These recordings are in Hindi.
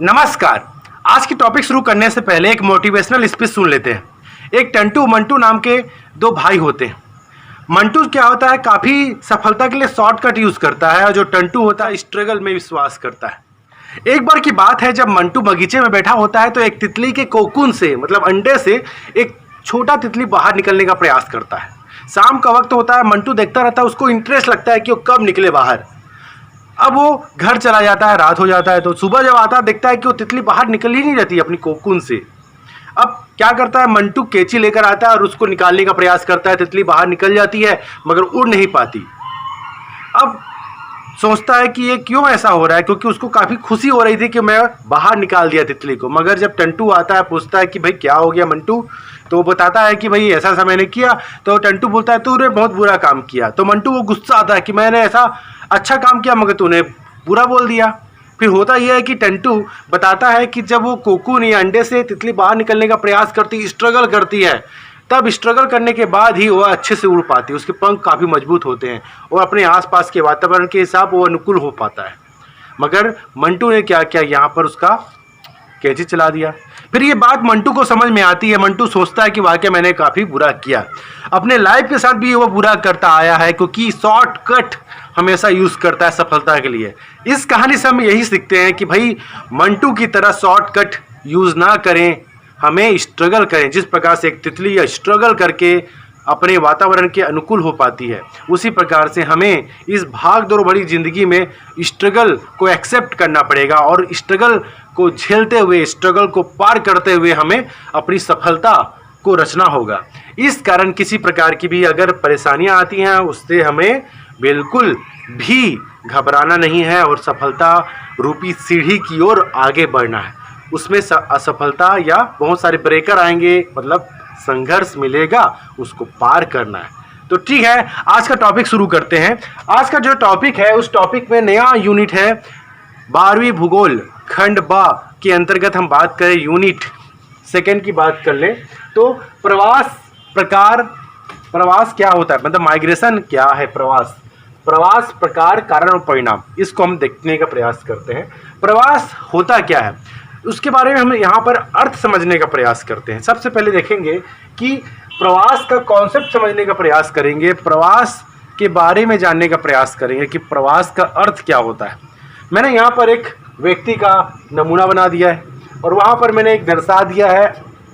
नमस्कार। आज की टॉपिक शुरू करने से पहले एक मोटिवेशनल स्पीच सुन लेते हैं। एक टंटू मंटू नाम के दो भाई होते हैं। मंटू क्या होता है, काफ़ी सफलता के लिए शॉर्टकट यूज़ करता है और जो टंटू होता है स्ट्रगल में विश्वास करता है। एक बार की बात है, जब मंटू बगीचे में बैठा होता है तो एक तितली के कोकून से मतलब अंडे से एक छोटा तितली बाहर निकलने का प्रयास करता है। शाम का वक्त होता है, मंटू देखता रहता है, उसको इंटरेस्ट लगता है कि वो कब निकले बाहर। अब वो घर चला जाता है, रात हो जाता है, तो सुबह जब आता है देखता है कि वो तितली बाहर निकल ही नहीं रहती अपनी कोकून से। अब क्या करता है, मंटू कैंची लेकर आता है और उसको निकालने का प्रयास करता है। तितली बाहर निकल जाती है मगर उड़ नहीं पाती। अब सोचता है कि ये क्यों ऐसा हो रहा है, क्योंकि उसको काफ़ी खुशी हो रही थी कि मैं बाहर निकाल दिया तितली को। मगर जब टंटू आता है, पूछता है कि भाई क्या हो गया मंटू, तो वो बताता है कि भाई ऐसा ऐसा मैंने किया। तो टंटू बोलता है तूने बहुत बुरा काम किया। तो मंटू वो गुस्सा आता है कि मैंने ऐसा अच्छा काम किया मगर तूने बुरा बोल दिया। फिर होता यह है कि टंटू बताता है कि जब वो कोकून या अंडे से तितली बाहर निकलने का प्रयास करती, स्ट्रगल करती है, तब स्ट्रगल करने के बाद ही वह अच्छे से उड़ पाती है। उसके पंख काफ़ी मजबूत होते हैं और अपने आसपास के वातावरण के हिसाब वो अनुकूल हो पाता है। मगर मंटू ने क्या किया, यहाँ पर उसका कैंची चला दिया। फिर ये बात मंटू को समझ में आती है। मंटू सोचता है कि वाकई मैंने काफ़ी बुरा किया। अपने लाइफ के साथ भी वो बुरा करता आया है, क्योंकि शॉर्टकट हमेशा यूज़ करता है सफलता के लिए। इस कहानी से हम यही सीखते हैं कि भाई मंटू की तरह शॉर्टकट यूज़ ना करें, हमें स्ट्रगल करें। जिस प्रकार से एक तितली या स्ट्रगल करके अपने वातावरण के अनुकूल हो पाती है, उसी प्रकार से हमें इस भाग दौड़ भरी ज़िंदगी में स्ट्रगल को एक्सेप्ट करना पड़ेगा और स्ट्रगल को झेलते हुए, स्ट्रगल को पार करते हुए हमें अपनी सफलता को रचना होगा। इस कारण किसी प्रकार की भी अगर परेशानियां आती हैं, उससे हमें बिल्कुल भी घबराना नहीं है और सफलता रूपी सीढ़ी की ओर आगे बढ़ना है। उसमें असफलता या बहुत सारे ब्रेकर आएंगे, मतलब संघर्ष मिलेगा, उसको पार करना है। तो ठीक है, आज का टॉपिक शुरू करते हैं। आज का जो टॉपिक है, उस टॉपिक में नया यूनिट है 12वीं भूगोल खंड बा के अंतर्गत हम बात करें यूनिट सेकेंड की बात कर लें तो प्रवास क्या होता है, मतलब माइग्रेशन क्या है, प्रवास प्रकार कारण और परिणाम, इसको हम देखने का प्रयास करते हैं। प्रवास होता क्या है उसके बारे में हम यहाँ पर अर्थ समझने का प्रयास करते हैं। सबसे पहले देखेंगे कि प्रवास का कॉन्सेप्ट समझने का प्रयास करेंगे, प्रवास के बारे में जानने का प्रयास करेंगे कि प्रवास का अर्थ क्या होता है। मैंने यहाँ पर एक व्यक्ति का नमूना बना दिया है और वहाँ पर मैंने एक दर्शा दिया है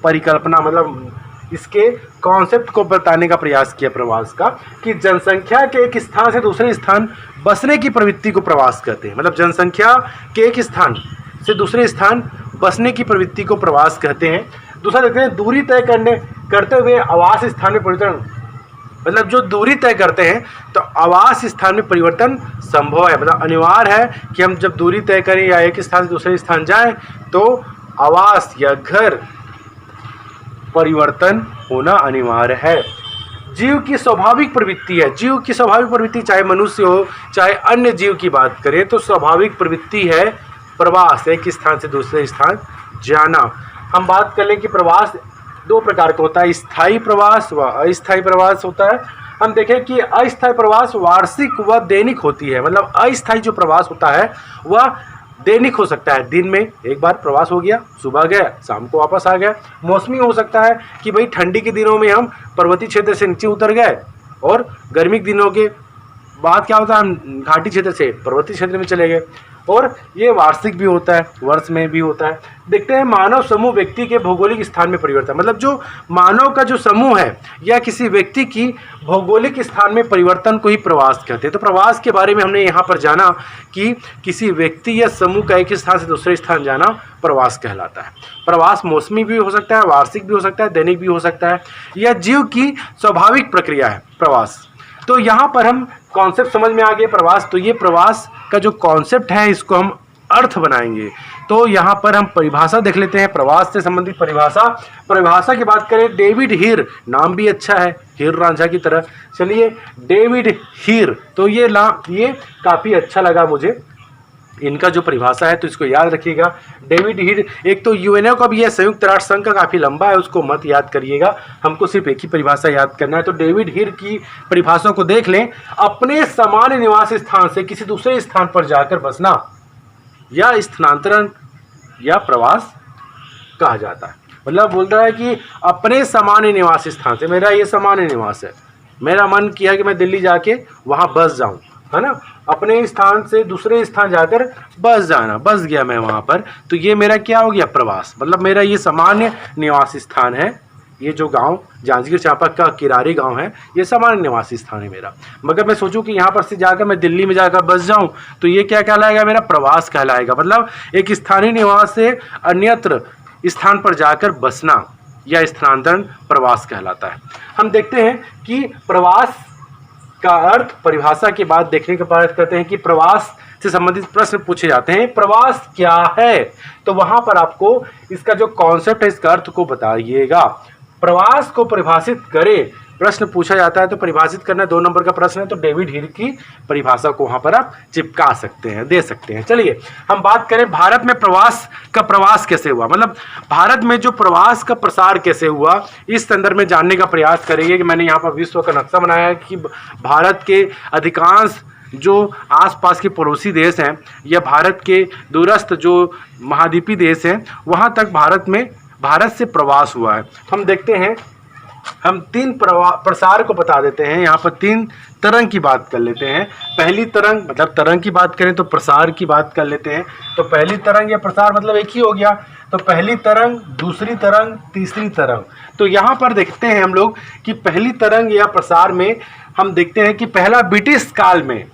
परिकल्पना, मतलब इसके कॉन्सेप्ट को बताने का प्रयास किया प्रवास का, कि जनसंख्या के एक स्थान से दूसरे स्थान बसने की प्रवृत्ति को प्रवास कहते हैं। मतलब जनसंख्या के एक स्थान से दूसरे स्थान बसने की प्रवृत्ति को प्रवास कहते हैं। दूसरा देखते हैं दूरी तय करते हुए आवास स्थान में परिवर्तन, मतलब जो दूरी तय करते हैं तो आवास स्थान में परिवर्तन संभव है, मतलब अनिवार्य है कि हम जब दूरी तय करें या एक स्थान से दूसरे स्थान जाएं तो आवास या घर परिवर्तन होना अनिवार्य है। जीव की स्वाभाविक प्रवृत्ति है, जीव की स्वाभाविक प्रवृत्ति, चाहे मनुष्य हो चाहे अन्य जीव की बात करें तो स्वाभाविक प्रवृत्ति है प्रवास, एक स्थान से दूसरे स्थान जाना। हम बात कर लें कि प्रवास दो प्रकार का होता है, स्थायी प्रवास व अस्थायी प्रवास होता है। हम देखें कि अस्थायी प्रवास वार्षिक व दैनिक होती है, मतलब अस्थायी जो प्रवास होता है वह दैनिक हो सकता है, दिन में एक बार प्रवास हो गया, सुबह गया शाम को वापस आ गया। मौसमी हो सकता है कि भाई ठंडी के दिनों में हम पर्वतीय क्षेत्र से नीचे उतर गए और गर्मी के दिनों के बाद क्या होता है, हम घाटी क्षेत्र से पर्वतीय क्षेत्र में चले गए। और ये वार्षिक भी होता है, वर्ष में भी होता है। देखते हैं मानव समूह व्यक्ति के भौगोलिक स्थान में परिवर्तन, मतलब जो मानव का जो समूह है या किसी व्यक्ति की भौगोलिक स्थान में परिवर्तन को ही प्रवास कहते हैं। तो प्रवास के बारे में हमने यहाँ पर जाना कि किसी व्यक्ति या समूह का एक स्थान से दूसरे स्थान जाना प्रवास कहलाता है। प्रवास मौसमी भी हो सकता है, वार्षिक भी हो सकता है, दैनिक भी हो सकता है, यह जीव की स्वाभाविक प्रक्रिया है प्रवास। तो यहाँ पर हम कॉन्सेप्ट समझ में आ गए प्रवास। तो ये प्रवास का जो कॉन्सेप्ट है इसको हम अर्थ बनाएंगे। तो यहाँ पर हम परिभाषा देख लेते हैं, प्रवास से संबंधित परिभाषा की बात करें, डेविड हीर, नाम भी अच्छा है हीर रांझा की तरह। चलिए डेविड हीर, तो ये काफ़ी अच्छा लगा मुझे इनका जो परिभाषा है, तो इसको याद रखिएगा। डेविड हीर एक तो यूएनओ का भी है, संयुक्त राष्ट्र संघ का काफ़ी लंबा है, उसको मत याद करिएगा, हमको सिर्फ एक ही परिभाषा याद करना है। तो डेविड हीर की परिभाषा को देख लें, अपने सामान्य निवास स्थान से किसी दूसरे स्थान पर जाकर बसना या स्थानांतरण या प्रवास कहा जाता है। मतलब बोल रहा है कि अपने सामान्य निवास स्थान से, मेरा ये सामान्य निवास है, मेरा मन किया कि मैं दिल्ली जाके वहाँ बस जाऊँ, है ना, अपने स्थान से दूसरे स्थान जाकर बस जाना, बस गया मैं वहाँ पर, तो ये मेरा क्या हो गया, प्रवास। मतलब मेरा ये सामान्य निवास स्थान है, ये जो गांव जांजगीर चांपा का किरारी गांव है, ये सामान्य निवासी स्थान है मेरा। मगर मैं सोचूं कि यहाँ पर से जाकर मैं दिल्ली में जाकर बस जाऊं, तो ये क्या कहलाएगा, मेरा प्रवास कहलाएगा। मतलब एक स्थानीय निवास से अन्यत्र स्थान पर जाकर बसना या स्थानांतरण प्रवास कहलाता है। हम देखते हैं कि प्रवास का अर्थ परिभाषा के बाद देखने के बाद कहते हैं कि प्रवास से संबंधित प्रश्न पूछे जाते हैं, प्रवास क्या है, तो वहां पर आपको इसका जो कॉन्सेप्ट है, इसका अर्थ को बताइएगा। प्रवास को परिभाषित करें, प्रश्न पूछा जाता है तो परिभाषित करना 2 नंबर का प्रश्न है, तो डेविड हिल की परिभाषा को वहां पर आप चिपका सकते हैं, दे सकते हैं। चलिए हम बात करें भारत में प्रवास कैसे हुआ, मतलब भारत में जो प्रवास का प्रसार कैसे हुआ, इस संदर्भ में जानने का प्रयास करेंगे। कि मैंने यहाँ पर विश्व का नक्शा बनाया है कि भारत के अधिकांश जो आसपास के पड़ोसी देश हैं या भारत के दूरस्थ जो महाद्वीपीय देश हैं, वहाँ तक भारत से प्रवास हुआ है। हम देखते हैं, हम 3 प्रसार को बता देते हैं। यहाँ पर 3 तरंग की बात कर लेते हैं। पहली तरंग, मतलब तरंग की बात करें तो प्रसार की बात कर लेते हैं। तो पहली तरंग या प्रसार मतलब एक ही हो गया। तो पहली तरंग, दूसरी तरंग, तीसरी तरंग। तो यहाँ पर देखते हैं हम लोग कि पहली तरंग या प्रसार में हम देखते हैं कि पहला ब्रिटिश काल में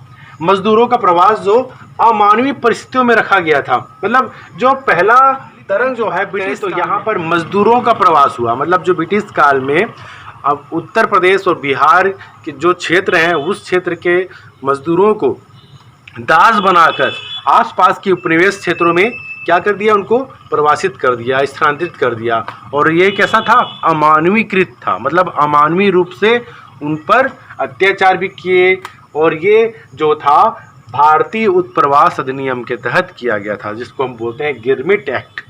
मजदूरों का प्रवास जो अमानवीय परिस्थितियों में रखा गया था। मतलब जो पहला तरंग जो है ब्रिटिश, तो यहाँ पर मजदूरों का प्रवास हुआ। मतलब जो ब्रिटिश काल में अब उत्तर प्रदेश और बिहार के जो क्षेत्र हैं, उस क्षेत्र के मजदूरों को दास बनाकर आसपास के उपनिवेश क्षेत्रों में क्या कर दिया, उनको प्रवासित कर दिया, स्थानांतरित कर दिया। और ये कैसा था, अमानवीकृत था। मतलब अमानवीय रूप से उन पर अत्याचार भी किए। और ये जो था भारतीय उत्प्रवास अधिनियम के तहत किया गया था, जिसको हम बोलते हैं गिरमिट एक्ट।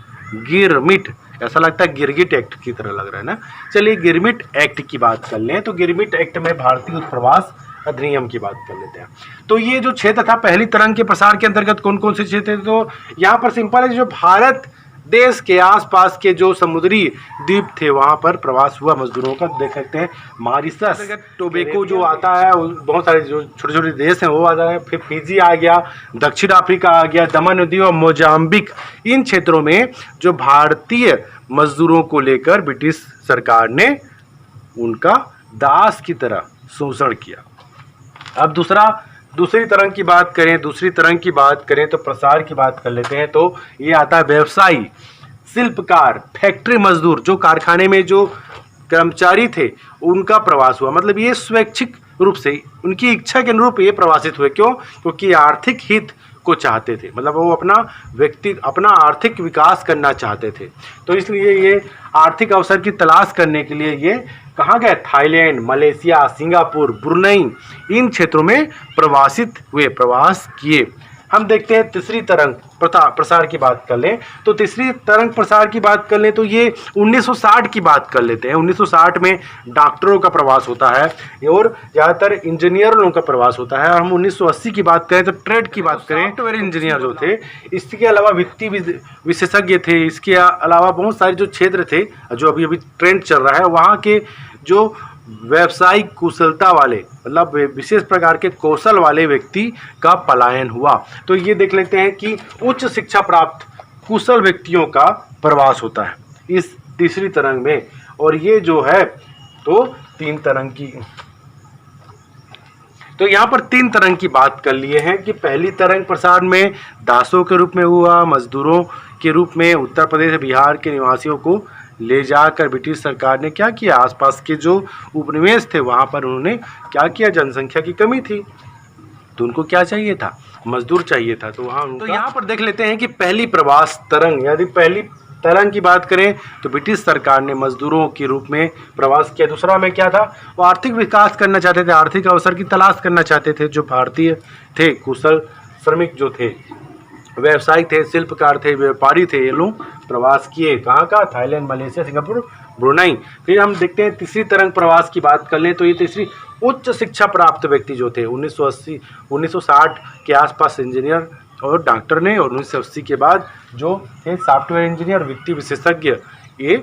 गिरमिट, ऐसा लगता है गिरगिट एक्ट की तरह लग रहा है ना। चलिए गिरमिट एक्ट की बात कर लें। तो गिरमिट एक्ट में भारतीय उत्प्रवास अधिनियम की बात कर लेते हैं। तो ये जो क्षेत्र था पहली तरंग के प्रसार के अंतर्गत कौन कौन से क्षेत्र थे, तो यहाँ पर सिंपल है, जो भारत देश के आसपास के जो समुद्री द्वीप थे वहाँ पर प्रवास हुआ मजदूरों का। देख सकते हैं मॉरिशस, टोबैको जो आता है, बहुत सारे जो छोटे छोटे देश हैं वो आ जाए, फिर फिजी आ गया, दक्षिण अफ्रीका आ गया, दमन और दीव और मोजाम्बिक। इन क्षेत्रों में जो भारतीय मजदूरों को लेकर ब्रिटिश सरकार ने उनका दास की तरह शोषण किया। अब दूसरी तरंग की बात करें, तो प्रसार की बात कर लेते हैं। तो ये आता है व्यवसायी, शिल्पकार, फैक्ट्री मजदूर, जो कारखाने में जो कर्मचारी थे उनका प्रवास हुआ। मतलब ये स्वैच्छिक रूप से उनकी इच्छा के अनुरूप ये प्रवासित हुए। क्यों? क्योंकि आर्थिक हित को चाहते थे। मतलब वो अपना आर्थिक विकास करना चाहते थे। तो इसलिए ये आर्थिक अवसर की तलाश करने के लिए ये कहाँ गए, थाईलैंड, मलेशिया, सिंगापुर, ब्रुनई, इन क्षेत्रों में प्रवास किए। हम देखते हैं तीसरी तरंग प्रसार की बात कर लें। तो तीसरी तरंग प्रसार की बात कर लें तो ये 1960 की बात कर लेते हैं। 1960 में डॉक्टरों का प्रवास होता है और ज़्यादातर इंजीनियरों का प्रवास होता है। और हम 1980 की बात करें तो ट्रेड की बात करें, सॉफ्टवेयर इंजीनियर जो थे, इसके अलावा वित्तीय विशेषज्ञ थे, इसके अलावा बहुत सारे जो क्षेत्र थे जो अभी ट्रेंड चल रहा है, वहाँ के जो व्यावसायिक कुशलता वाले, मतलब विशेष प्रकार के कौशल वाले व्यक्ति का पलायन हुआ। तो ये देख लेते हैं कि उच्च शिक्षा प्राप्त कुशल व्यक्तियों का प्रवास होता है इस तीसरी तरंग में। और ये जो है तो 3 तरंग की, तो यहाँ पर 3 तरंग की बात कर लिए हैं कि पहली तरंग प्रसार में दासों के रूप में हुआ, मजदूरों के रूप में उत्तर प्रदेश बिहार के निवासियों को ले जाकर ब्रिटिश सरकार ने क्या किया, आसपास के जो उपनिवेश थे वहाँ पर उन्होंने क्या किया, जनसंख्या की कमी थी तो उनको क्या चाहिए था, मजदूर चाहिए था। तो वहाँ तो यहाँ पर देख लेते हैं कि पहली प्रवास तरंग, यदि पहली तरंग की बात करें तो ब्रिटिश सरकार ने मजदूरों के रूप में प्रवास किया। दूसरा में क्या था, वो आर्थिक विकास करना चाहते थे, आर्थिक अवसर की तलाश करना चाहते थे। जो भारतीय थे कुशल श्रमिक जो थे, व्यवसायी थे, शिल्पकार थे, व्यापारी थे, ये लोग प्रवास किए। कहाँ का, थाईलैंड, मलेशिया, सिंगापुर, ब्रुनई। फिर हम देखते हैं तीसरी तरंग प्रवास की बात कर लें तो ये तीसरी उच्च शिक्षा प्राप्त व्यक्ति जो थे 1960 के आसपास इंजीनियर और डॉक्टर ने, और 1980 के बाद जो थे सॉफ्टवेयर इंजीनियर और वित्तीय विशेषज्ञ ये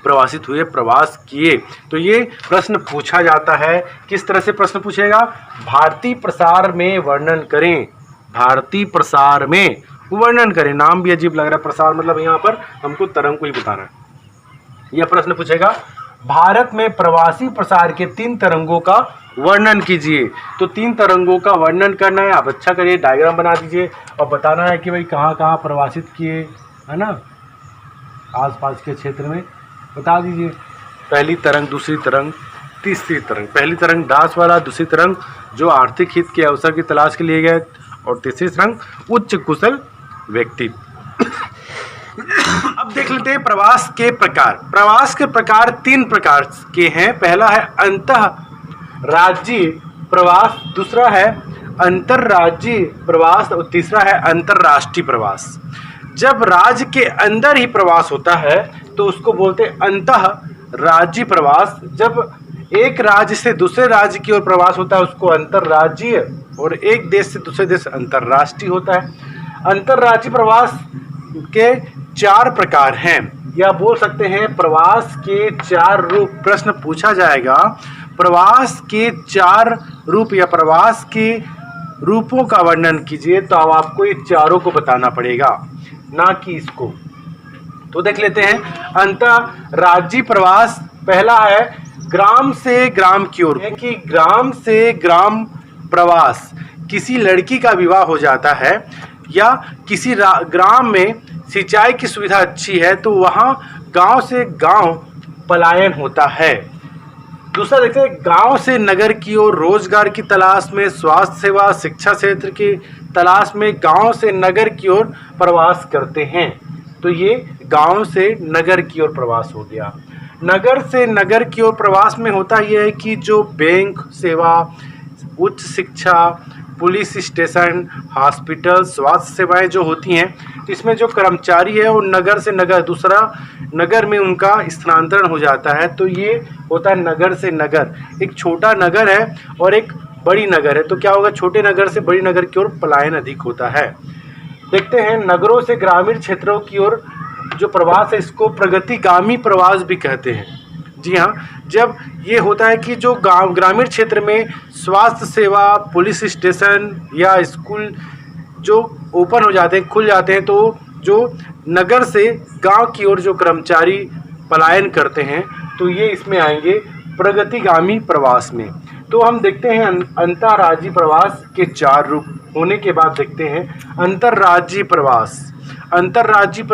प्रवासित हुए, प्रवास किए। तो ये प्रश्न पूछा जाता है, किस तरह से प्रश्न पूछेगा? भारतीय प्रसार में वर्णन करें, भारतीय प्रसार में वर्णन करें। नाम भी अजीब लग रहा है, प्रसार मतलब यहाँ पर हमको तरंग को ही बताना है। यह प्रश्न पूछेगा भारत में प्रवासी प्रसार के 3 तरंगों का वर्णन कीजिए। तो 3 तरंगों का वर्णन करना है, आप अच्छा करिए, डायग्राम बना दीजिए और बताना है कि भाई कहाँ कहाँ प्रवासित किए, है ना, आसपास के क्षेत्र में बता दीजिए। पहली तरंग, दूसरी तरंग, तीसरी तरंग। पहली तरंग दास वाला, दूसरी तरंग जो आर्थिक हित के अवसर की तलाश के लिए गए, और तीसरी तरंग उच्च कुशल व्यक्ति। अब देख लेते हैं प्रवास के प्रकार। प्रवास के प्रकार 3 प्रकार के हैं। पहला है अंतः राज्यीय प्रवास, दूसरा है अंतर्राज्यीय प्रवास और तीसरा है अंतर्राष्ट्रीय प्रवास। जब राज्य के अंदर ही प्रवास होता है तो उसको बोलते हैं अंतः राज्यीय प्रवास। जब एक राज्य से दूसरे राज्य की ओर प्रवास होता है उसको अंतर्राज्यीय, और एक देश से दूसरे देश अंतर्राष्ट्रीय होता है। अंतर्राज्यीय प्रवास के 4 प्रकार हैं, या बोल सकते हैं प्रवास के 4 रूप। प्रश्न पूछा जाएगा प्रवास के 4 रूप या प्रवास के रूपों का वर्णन कीजिए, तो अब आपको ये चारों को बताना पड़ेगा, ना कि इसको। तो देख लेते हैं अंतर्राज्यीय प्रवास। पहला है ग्राम से ग्राम की ओर, कि ग्राम से ग्राम प्रवास। किसी लड़की का विवाह हो जाता है या किसी ग्राम में सिंचाई की सुविधा अच्छी है तो वहाँ गांव से गांव पलायन होता है। दूसरा देखते हैं गांव से नगर की ओर, रोजगार की तलाश में, स्वास्थ्य सेवा, शिक्षा क्षेत्र की तलाश में गांव से नगर की ओर प्रवास करते हैं। तो ये गांव से नगर की ओर प्रवास हो गया। नगर से नगर की ओर प्रवास में होता यह है कि जो बैंक सेवा, उच्च शिक्षा, पुलिस स्टेशन, हॉस्पिटल, स्वास्थ्य सेवाएं जो होती हैं, तो इसमें जो कर्मचारी है वो नगर से नगर, दूसरा नगर में उनका स्थानांतरण हो जाता है। तो ये होता है नगर से नगर। एक छोटा नगर है और एक बड़ी नगर है, तो क्या होगा, छोटे नगर से बड़ी नगर की ओर पलायन अधिक होता है। देखते हैं नगरों से ग्रामीण क्षेत्रों की ओर जो प्रवास है इसको प्रगतिगामी प्रवास भी कहते हैं। जी हाँ, जब ये होता है कि जो गांव ग्रामीण क्षेत्र में स्वास्थ्य सेवा, पुलिस स्टेशन या स्कूल जो ओपन हो जाते हैं, खुल जाते हैं, तो जो नगर से गांव की ओर जो कर्मचारी पलायन करते हैं तो ये इसमें आएंगे प्रगतिगामी प्रवास में। तो हम देखते हैं अंतर्राज्यीय प्रवास के 4 रूप होने के बाद देखते हैं अंतर्राज्यीय प्रवास। अंतर्राज्यीय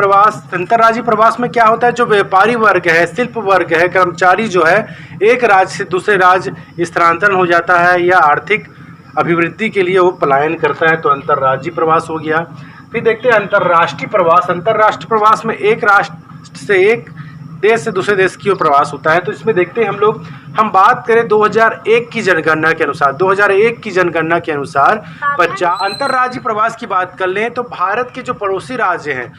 प्रवास में क्या होता है, जो व्यापारी वर्ग है, शिल्प वर्ग है, कर्मचारी जो है एक राज्य से दूसरे राज्य स्थानांतरण हो जाता है या आर्थिक अभिवृद्धि के लिए वो पलायन करता है, तो अंतर्राज्यीय प्रवास हो गया। फिर देखते हैं अंतर्राष्ट्रीय प्रवास। अंतर्राष्ट्रीय प्रवास में एक राष्ट्र से एक देश से दूसरे देश की ओर प्रवास होता है। तो इसमें देखते हैं हम बात करें 2001 की जनगणना के अनुसार, 2001 की जनगणना के अनुसार 50 अंतर्राज्यीय प्रवास की बात कर लें तो भारत के जो पड़ोसी राज्य हैं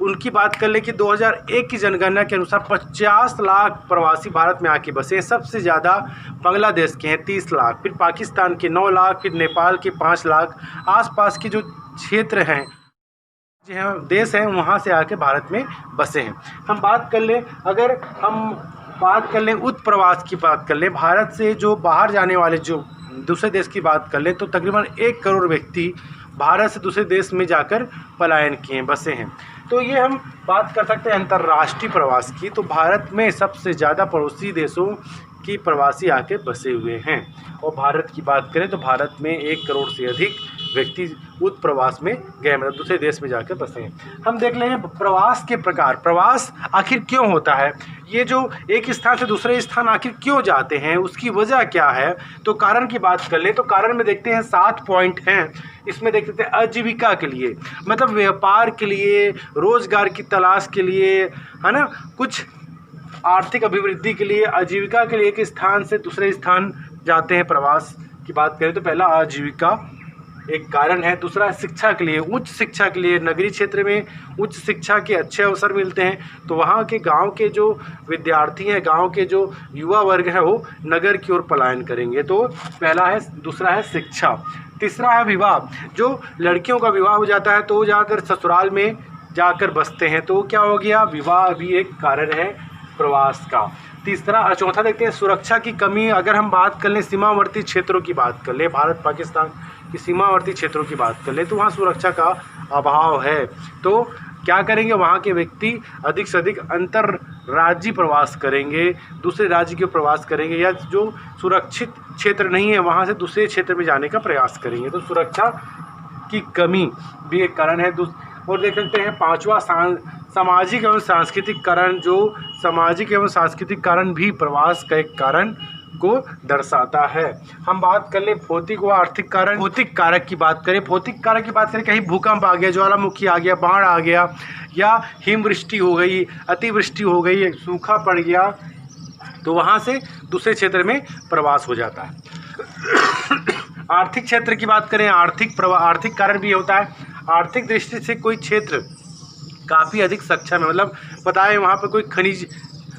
उनकी बात कर लें कि 2001 की जनगणना के अनुसार 50 लाख प्रवासी भारत में आके बसे हैं। सबसे ज़्यादा बांग्लादेश के हैं 30 लाख, फिर पाकिस्तान के 9 लाख, फिर नेपाल के 5 लाख। आसपास के जो क्षेत्र हैं, जो देश हैं, वहाँ से आके भारत में बसे हैं। हम बात कर लें, अगर हम बात कर लें उत्प्रवास की बात कर लें, भारत से जो बाहर जाने वाले जो दूसरे देश की बात कर लें, तो तकरीबन 1 करोड़ व्यक्ति भारत से दूसरे देश में जाकर पलायन किए हैं, बसे हैं। तो ये हम बात कर सकते हैं अंतर्राष्ट्रीय प्रवास की। तो भारत में सबसे ज़्यादा पड़ोसी देशों की प्रवासी आके बसे हुए हैं। और भारत की बात करें तो भारत में 1 करोड़ से अधिक व्यक्ति उत्प्रवास में गए, मतलब दूसरे देश में जाकर बसे हैं। हम देख लें प्रवास के प्रकार। प्रवास आखिर क्यों होता है, ये जो एक स्थान से दूसरे स्थान आखिर क्यों जाते हैं, उसकी वजह क्या है। तो कारण की बात कर लें तो कारण में देखते हैं 7 पॉइंट हैं। इसमें देख सकते हैं आजीविका के लिए, मतलब व्यापार के लिए, रोजगार की तलाश के लिए, है ना, कुछ आर्थिक अभिवृद्धि के लिए, आजीविका के लिए एक स्थान से दूसरे स्थान जाते हैं। प्रवास की बात करें तो पहला आजीविका एक कारण है। दूसरा शिक्षा के लिए, उच्च शिक्षा के लिए, नगरीय क्षेत्र में उच्च शिक्षा के अच्छे अवसर मिलते हैं, तो वहाँ के गांव के जो विद्यार्थी हैं, गांव के जो युवा वर्ग है वो नगर की ओर पलायन करेंगे। तो पहला है, दूसरा है शिक्षा। तीसरा है विवाह। जो लड़कियों का विवाह हो जाता है तो वो ज़्यादातर ससुराल में जाकर बसते हैं, तो क्या हो गया, विवाह भी एक कारण है प्रवास का। तीसरा चौथा देखते हैं सुरक्षा की कमी। अगर हम बात कर लें सीमावर्ती क्षेत्रों की बात कर लें, भारत पाकिस्तान की सीमावर्ती क्षेत्रों की बात कर लें, तो वहाँ सुरक्षा का अभाव है। तो क्या करेंगे, वहाँ के व्यक्ति अधिक से अधिक अंतर्राज्यीय प्रवास करेंगे, दूसरे राज्य के प्रवास करेंगे, या जो सुरक्षित क्षेत्र नहीं है वहाँ से दूसरे क्षेत्र में जाने का प्रयास करेंगे। तो सुरक्षा की कमी भी एक कारण है। और देख सकते हैं पांचवा सामाजिक एवं सांस्कृतिक कारण। जो सामाजिक एवं सांस्कृतिक कारण भी प्रवास का एक कारण को दर्शाता है। हम बात कर ले भौतिक व आर्थिक कारण। भौतिक कारक की बात करें, भौतिक कारक की बात करें, कहीं भूकंप आ गया, ज्वालामुखी आ गया, बाढ़ आ गया, या हिमवृष्टि हो गई, अतिवृष्टि हो गई, सूखा पड़ गया, तो वहाँ से दूसरे क्षेत्र में प्रवास हो जाता है। आर्थिक क्षेत्र की बात करें, आर्थिक कारण भी होता है। आर्थिक दृष्टि से कोई क्षेत्र काफ़ी अधिक सक्षम है, मतलब पता है वहाँ पर कोई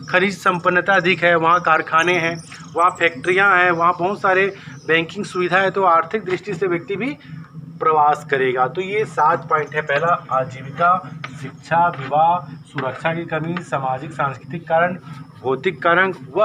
खनिज संपन्नता अधिक है, वहाँ कारखाने हैं, वहाँ फैक्ट्रियाँ हैं, वहाँ बहुत सारे बैंकिंग सुविधा है, तो आर्थिक दृष्टि से व्यक्ति भी प्रवास करेगा। तो ये 7 पॉइंट है। पहला आजीविका, शिक्षा, विवाह, सुरक्षा की कमी, सामाजिक सांस्कृतिक कारण, भौतिक कारण व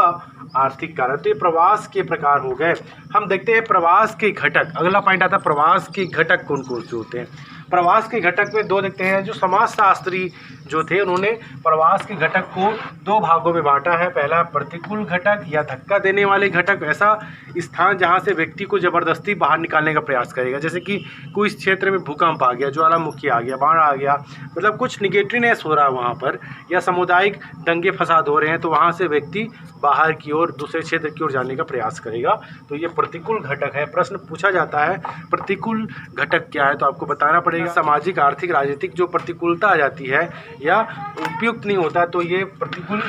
आर्थिक कारण। तो ये प्रवास के प्रकार हो गए। हम देखते हैं प्रवास के घटक। अगला पॉइंट आता है प्रवास के घटक कौन कौन से होते हैं। प्रवास के घटक में 2 देखते हैं। जो समाजशास्त्री जो थे उन्होंने प्रवास के घटक को 2 भागों में बांटा है। पहला प्रतिकूल घटक या धक्का देने वाले घटक, ऐसा स्थान जहां से व्यक्ति को जबरदस्ती बाहर निकालने का प्रयास करेगा, जैसे कि कोई इस क्षेत्र में भूकंप आ गया, ज्वालामुखी आ गया, बाढ़ आ गया, मतलब कुछ निगेटिवनेस हो रहा है वहाँ पर, या सामुदायिक दंगे फसाद हो रहे हैं, तो वहाँ से व्यक्ति बाहर की ओर दूसरे क्षेत्र की ओर जाने का प्रयास करेगा। तो ये प्रतिकूल घटक है। प्रश्न पूछा जाता है प्रतिकूल घटक क्या है, तो आपको बताना पड़ेगा। सामाजिक, आर्थिक, राजनीतिक जो प्रतिकूलता आ जाती है या उपयुक्त नहीं होता, तो ये प्रतिकूल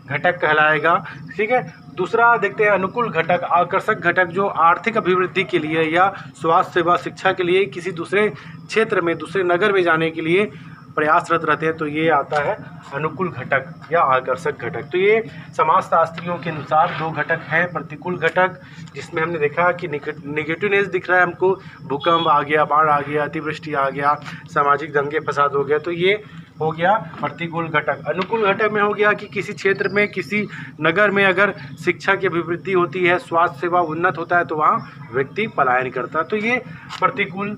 घटक कहलाएगा। ठीक है। दूसरा देखते हैं अनुकूल घटक, आकर्षक घटक, जो आर्थिक अभिवृद्धि के लिए या स्वास्थ्य सेवा, शिक्षा के लिए किसी दूसरे क्षेत्र में, दूसरे नगर में जाने के लिए प्रयासरत रहते हैं, तो ये आता है अनुकूल घटक या आकर्षक घटक। तो ये समाजशास्त्रियों के अनुसार 2 घटक हैं। प्रतिकूल घटक जिसमें हमने देखा कि निगेटिवनेस दिख रहा है हमको, भूकंप आ गया, बाढ़ आ गया, अतिवृष्टि आ गया, सामाजिक दंगे फसाद हो गया, तो ये हो गया प्रतिकूल घटक। अनुकूल घटक में हो गया कि किसी क्षेत्र में, किसी नगर में अगर शिक्षा की अभिवृद्धि होती है, स्वास्थ्य सेवा उन्नत होता है, तो वहाँ व्यक्ति पलायन करता है। तो ये प्रतिकूल,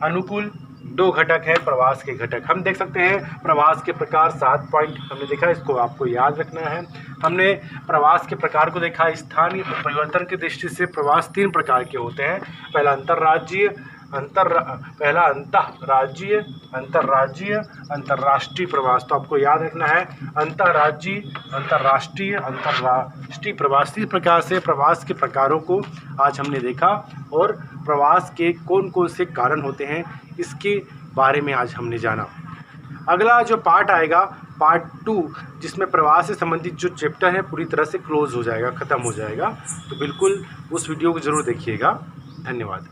अनुकूल 2 घटक है प्रवास के घटक। हम देख सकते हैं प्रवास के प्रकार 7 पॉइंट हमने देखा, इसको आपको याद रखना है। हमने प्रवास के प्रकार को देखा। स्थानीय परिवर्तन की दृष्टि से प्रवास 3 प्रकार के होते हैं। पहला अंतर्राज्यीय, अंतर्राष्ट्रीय प्रवास। तो आपको याद रखना है अंतर्राज्यीय, अंतर्राष्ट्रीय प्रवास। इस प्रकार से प्रवास के प्रकारों को आज हमने देखा और प्रवास के कौन कौन से कारण होते हैं इसके बारे में आज हमने जाना। अगला जो पार्ट आएगा, पार्ट 2, जिसमें प्रवास से संबंधित जो चैप्टर है पूरी तरह से क्लोज हो जाएगा, ख़त्म हो जाएगा। तो बिल्कुल उस वीडियो को ज़रूर देखिएगा। धन्यवाद।